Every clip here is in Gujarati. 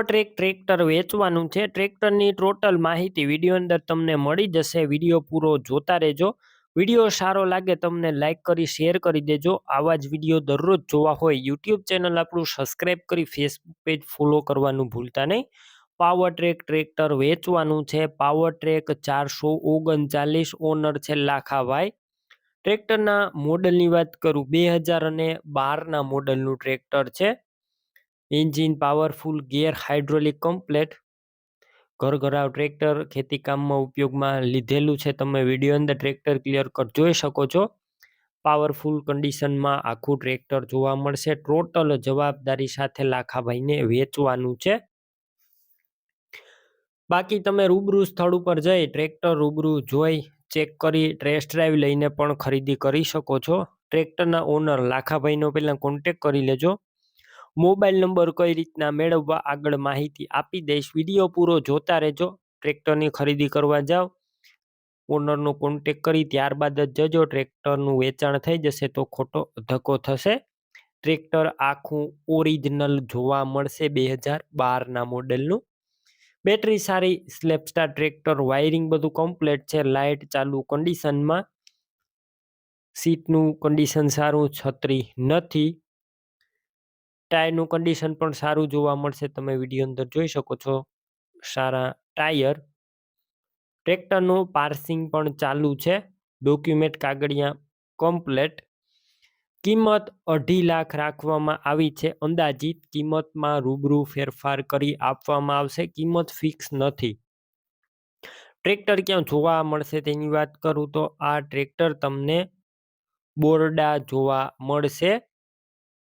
ટ્રેક્ટર વેચવાનું છે. ટ્રેક્ટરની ટોટલ માહિતી વિડીયો અંદર તમને મળી જશે. વિડીયો પૂરો જોતા રહેજો. વિડીયો સારો લાગે તમને લાઈક કરી શેર કરી દેજો. આવા જ વિડીયો દરરોજ જોવા હોય યુટ્યુબ ચેનલ આપણું સબસ્ક્રાઈબ કરી ફેસબુક પેજ ફોલો કરવાનું ભૂલતા નહીં. પાવર ટ્રેક ટ્રેક્ટર વેચવાનું છે. પાવર ટ્રેક 439 ઓનર છે લાખાભાઈ. ટ્રેક્ટરના મોડલની વાત કરું 2012ના મોડલનું ટ્રેક્ટર છે. Engine powerful, gear hydraulic complete. ઘરઘરાવ ટ્રેક્ટર ખેતી કામમાં ઉપયોગમાં લીધેલું છે. તમે વિડીયો અંદર ટ્રેક્ટર ક્લિયર કટ જોઈ શકો છો. પાવરફુલ કન્ડિશનમાં આખું ટ્રેક્ટર જોવા મળશે. ટોટલ જવાબદારી સાથે લાખાભાઈને વેચવાનું છે. બાકી તમે રૂબરૂ સ્થળ ઉપર જઈ ટ્રેક્ટર રૂબરૂ જોઈ ચેક કરી ટેસ્ટ ડ્રાઈવ લઈને પણ ખરીદી કરી શકો છો. ટ્રેક્ટરના ઓનર લાખાભાઈનો પહેલાં કોન્ટેક કરી લેજો. મોબાઈલ નંબર કઈ રીતના મેળવવા આગળ માહિતી આપી દઈશ. વિડીયો પૂરો જોતા રહેજો. ટ્રેક્ટરની ખરીદી કરવા જાઓ ઓનરનો કોન્ટેક કરી ત્યારબાદ જ જજો. ટ્રેક્ટરનું વેચાણ થઈ જશે તો ખોટો ધક્કો થશે. ટ્રેક્ટર આખું ઓરિજિનલ જોવા મળશે 2012ના મોડેલનું. બેટરી સારી, સ્લેપસ્ટાર ટ્રેક્ટર, વાયરિંગ બધું કમ્પ્લીટ છે. લાઇટ ચાલુ કન્ડિશનમાં. સીટનું કન્ડિશન સારું, છત્રી નથી. ટાયરનું કન્ડિશન પણ સારું જોવા મળશે. તમે વિડીયો અંદર જોઈ શકો છો. સારા ટાયર. ટ્રેક્ટરનું પાર્સિંગ પણ ચાલુ છે. ડોક્યુમેન્ટ કાગળિયા કમ્પ્લેટ. કિંમત 2.5 લાખ રાખવામાં આવી છે. અંદાજિત કિંમતમાં રૂબરૂ ફેરફાર કરી આપવામાં આવશે. કિંમત ફિક્સ નથી. ટ્રેક્ટર ક્યાં જોવા મળશે તેની વાત કરું તો આ ટ્રેક્ટર તમને બોરડા જોવા મળશે.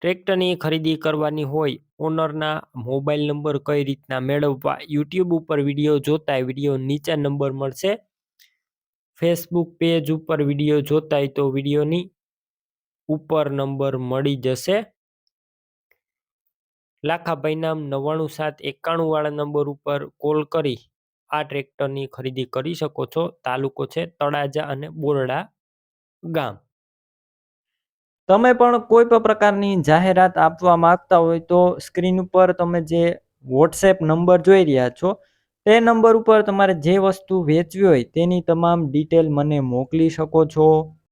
ટ્રેક્ટરની ખરીદી કરવાની હોય ઓનરના મોબાઈલ નંબર કઈ રીતના મેળવવા યુટ્યુબ ઉપર વિડીયો જોતા વિડીયો નીચે નંબર મળશે. ફેસબુક પેજ ઉપર વિડીયો જોતા હોય તો વિડીયોની ઉપર નંબર મળી જશે. લાખાભાઈ નામ 99791 વાળા નંબર ઉપર કોલ કરી આ ટ્રેક્ટરની ખરીદી કરી શકો છો. તાલુકો છે તળાજા અને બોરડા ગામ. તમે પણ કોઈ પણ પ્રકારની જાહેરાત આપવા માંગતા હોય તો સ્ક્રીન ઉપર તમે જે વોટ્સએપ નંબર જોઈ રહ્યા છો તે નંબર ઉપર તમારે જે વસ્તુ વેચવી હોય તેની તમામ ડિટેલ મને મોકલી શકો છો.